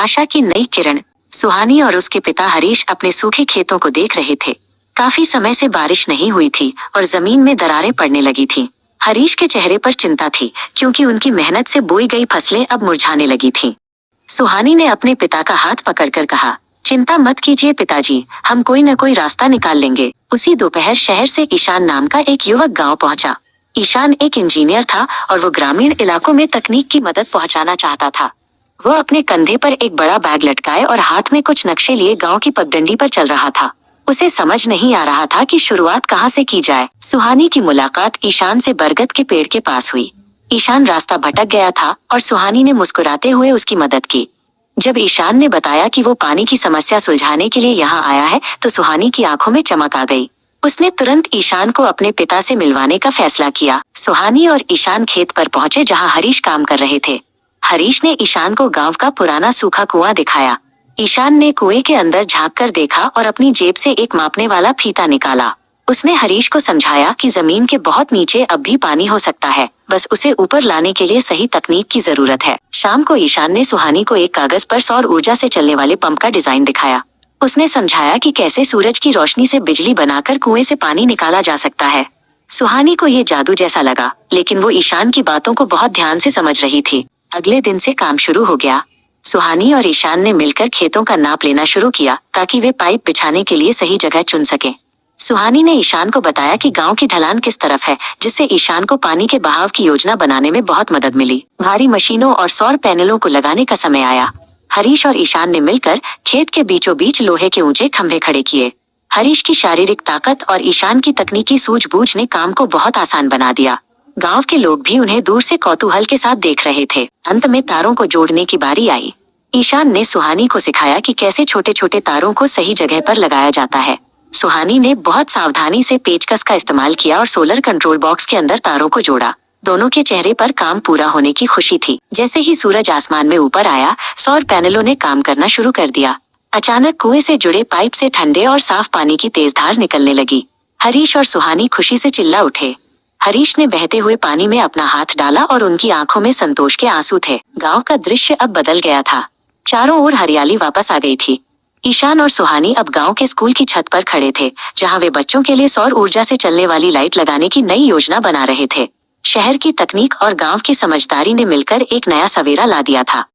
आशा की नई किरण। सुहानी और उसके पिता हरीश अपने सूखे खेतों को देख रहे थे। काफी समय से बारिश नहीं हुई थी और जमीन में दरारें पड़ने लगी थी। हरीश के चेहरे पर चिंता थी क्योंकि उनकी मेहनत से बोई गई फसलें अब मुरझाने लगी थीं। सुहानी ने अपने पिता का हाथ पकड़कर कहा, चिंता मत कीजिए पिताजी, हम कोई न कोई रास्ता निकाल लेंगे। उसी दोपहर शहर से ईशान नाम का एक युवक गांव पहुंचा। ईशान एक इंजीनियर था और वो ग्रामीण इलाकों में तकनीक की मदद पहुंचाना चाहता था। वो अपने कंधे पर एक बड़ा बैग लटकाए और हाथ में कुछ नक्शे लिए गांव की पगडंडी पर चल रहा था। उसे समझ नहीं आ रहा था कि शुरुआत कहाँ से की जाए। सुहानी की मुलाकात ईशान से बरगद के पेड़ के पास हुई। ईशान रास्ता भटक गया था और सुहानी ने मुस्कुराते हुए उसकी मदद की। जब ईशान ने बताया कि वो पानी की समस्या सुलझाने के लिए यहाँ आया है तो सुहानी की आंखों में चमक आ गई। उसने तुरंत ईशान को अपने पिता से मिलवाने का फैसला किया। सुहानी और ईशान खेत पर पहुंचे जहाँ हरीश काम कर रहे थे। हरीश ने ईशान को गांव का पुराना सूखा कुआं दिखाया। ईशान ने कुएं के अंदर झांक कर देखा और अपनी जेब से एक मापने वाला फीता निकाला। उसने हरीश को समझाया कि जमीन के बहुत नीचे अब भी पानी हो सकता है, बस उसे ऊपर लाने के लिए सही तकनीक की जरूरत है। शाम को ईशान ने सुहानी को एक कागज पर सौर ऊर्जा से चलने वाले पंप का डिजाइन दिखाया। उसने समझाया कि कैसे सूरज की रोशनी से बिजली बनाकर कुएं से पानी निकाला जा सकता है। सुहानी को ये जादू जैसा लगा, लेकिन वो ईशान की बातों को बहुत ध्यान से समझ रही थी। अगले दिन से काम शुरू हो गया। सुहानी और ईशान ने मिलकर खेतों का नाप लेना शुरू किया ताकि वे पाइप बिछाने के लिए सही जगह चुन सकें। सुहानी ने ईशान को बताया कि गांव की ढलान किस तरफ है, जिससे ईशान को पानी के बहाव की योजना बनाने में बहुत मदद मिली। भारी मशीनों और सौर पैनलों को लगाने का समय आया। हरीश और ईशान ने मिलकर खेत के बीचों बीच लोहे के ऊंचे खंभे खड़े किए। हरीश की शारीरिक ताकत और ईशान की तकनीकी सूझबूझ ने काम को बहुत आसान बना दिया। गांव के लोग भी उन्हें दूर से कौतूहल के साथ देख रहे थे। अंत में तारों को जोड़ने की बारी आई। ईशान ने सुहानी को सिखाया कि कैसे छोटे छोटे तारों को सही जगह पर लगाया जाता है। सुहानी ने बहुत सावधानी से पेचकस का इस्तेमाल किया और सोलर कंट्रोल बॉक्स के अंदर तारों को जोड़ा। दोनों के चेहरे पर काम पूरा होने की खुशी थी। जैसे ही सूरज आसमान में ऊपर आया, सौर पैनलों ने काम करना शुरू कर दिया। अचानक कुएं से जुड़े पाइप से ठंडे और साफ पानी की तेज धार निकलने लगी। हरीश और सुहानी खुशी से चिल्ला उठे। हरीश ने बहते हुए पानी में अपना हाथ डाला और उनकी आंखों में संतोष के आंसू थे। गांव का दृश्य अब बदल गया था। चारों ओर हरियाली वापस आ गई थी। ईशान और सुहानी अब गांव के स्कूल की छत पर खड़े थे, जहां वे बच्चों के लिए सौर ऊर्जा से चलने वाली लाइट लगाने की नई योजना बना रहे थे। शहर की तकनीक और गांव की समझदारी ने मिलकर एक नया सवेरा ला दिया था।